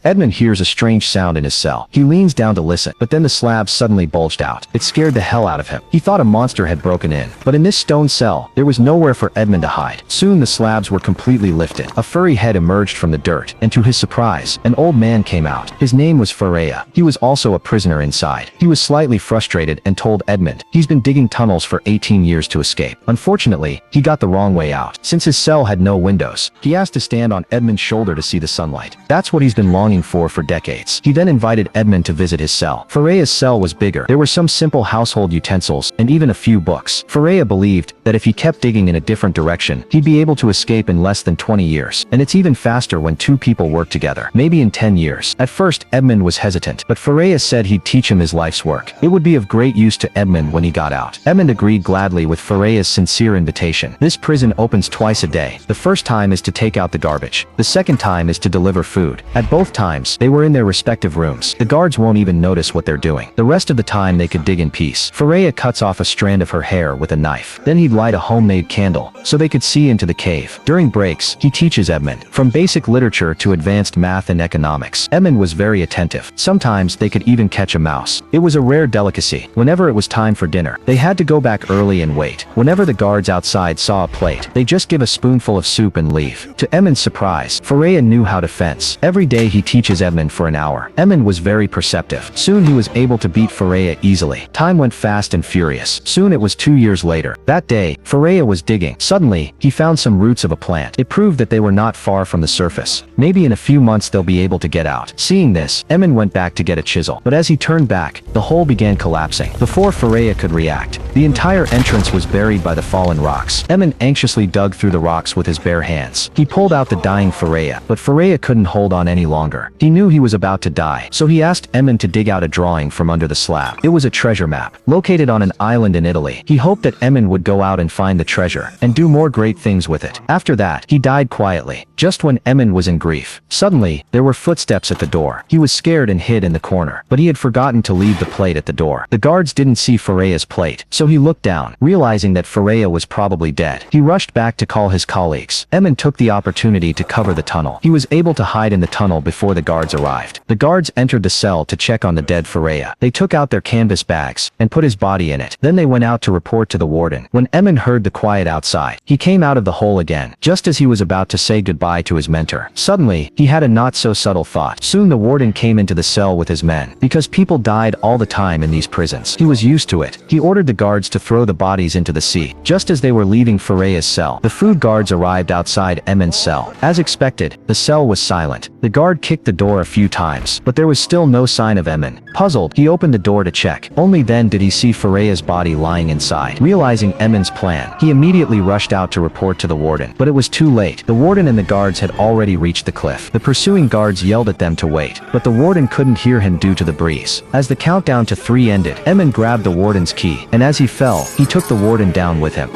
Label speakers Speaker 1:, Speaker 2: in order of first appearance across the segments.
Speaker 1: Edmund hears a strange sound in his cell. He leans down to listen, but then the slab suddenly bulged out. It scared the hell out of him. He thought a monster had broken in. But in this stone cell, there was nowhere for Edmund to hide. Soon the slabs were completely lifted. A furry head emerged from the dirt, and to his surprise, an old man came out. His name was Ferreira. He was also a prisoner inside. He was slightly frustrated and told Edmund he's been digging tunnels for 18 years to escape. Unfortunately, he got the wrong way out. Since his cell had no windows, he asked to stand on Edmund's shoulder to see the sunlight. That's what he's been longing for decades. He then invited Edmund to visit his cell. Ferreira's cell was bigger. There were some simple household utensils and even a few books. Ferreira believed that if he kept digging in a different direction, he'd be able to escape in less than 20 years. And it's even faster when two people work together. Maybe in 10 years. At first, Edmund was hesitant, but Ferreira said he'd teach him his life's work. It would be of great use to Edmund when he got out. Edmund agreed gladly with Ferreira's sincere invitation. This prison opens twice a day. The first time is to take out the garbage. The second time is to deliver food. At both times, they were in their respective rooms. The guards won't even notice what they're doing. The rest of the time they could dig in peace. Ferreira cuts off a strand of her hair with a knife. Then he'd light a homemade candle so they could see into the cave. During breaks, he teaches Edmund from basic literature to advanced math and economics. Edmund was very attentive. Sometimes they could even catch a mouse. It was a rare delicacy. Whenever it was time for dinner, they had to go back early and wait. Whenever the guards outside saw a plate, they just give a spoonful of soup and leave. To Edmund's surprise, Ferreira knew how to fence. Every day he teaches Edmund for an hour. Edmund was very perceptive. Soon he was able to beat Ferreira easily. Time went fast and furious. Soon it was 2 years later. That day, Ferreira was digging. Suddenly, he found some roots of a plant. It proved that they were not far from the surface. Maybe in a few months they'll be able to get out. Seeing this, Edmund went back to get a chisel. But as he turned back, the hole began collapsing. Before Ferreira could react, the entire entrance was buried by the fallen rocks. Edmund anxiously dug through the rocks with his bare hands. He pulled out the dying Ferreira, but Ferreira couldn't hold on any longer. He knew he was about to die, so he asked Edmund to dig out a drawing from under the slab. It was a treasure map, located on an island in Italy. He hoped that Edmund would go out and find the treasure, and do more great things with it. After that, he died quietly. Just when Edmund was in grief, suddenly, there were footsteps at the door. He was scared and hid in the corner, but he had forgotten to leave the plate at the door. The guards didn't see Ferreira's plate, so he looked down, realizing that Ferreira was probably dead. He rushed back to call his colleagues. Edmund took the opportunity to cover the tunnel. He was able to hide in the tunnel before the guards arrived. The guards entered the cell to check on the dead Ferreira. They took out their canvas bags and put his body in it. Then they went out to report to the warden. When Edmund heard the quiet outside, he came out of the hole again, just as he was about to say goodbye to his mentor. Suddenly, he had a not-so-subtle thought. Soon the warden came into the cell with his men. Because people died all the time in these prisons, he was used to it. He ordered the guards to throw the bodies into the sea. Just as they were leaving Ferreira's cell, the food guards arrived outside Edmund's cell. As expected, the cell was silent. The guard kicked the door a few times, but there was still no sign of Edmund. Puzzled, he opened the door to check. Only then did he see Ferreira's body lying inside. Realizing Edmund's plan, he immediately rushed out to report to the warden. But it was too late. The warden and the guards had already reached the cliff. The pursuing guards yelled at them to wait, but the warden couldn't hear him due to the breeze. As the countdown to 3 ended, Edmund grabbed the warden's key, and as he fell, he took the warden down with him.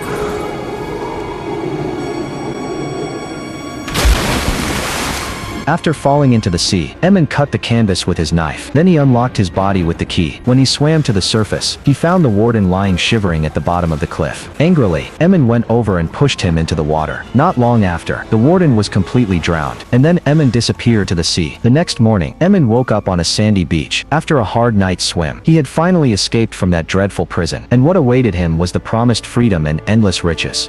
Speaker 1: After falling into the sea, Edmund cut the canvas with his knife. Then he unlocked his body with the key. When he swam to the surface, he found the warden lying shivering at the bottom of the cliff. Angrily, Edmund went over and pushed him into the water. Not long after, the warden was completely drowned, and then Edmund disappeared to the sea. The next morning, Edmund woke up on a sandy beach. After a hard night's swim, he had finally escaped from that dreadful prison, and what awaited him was the promised freedom and endless riches.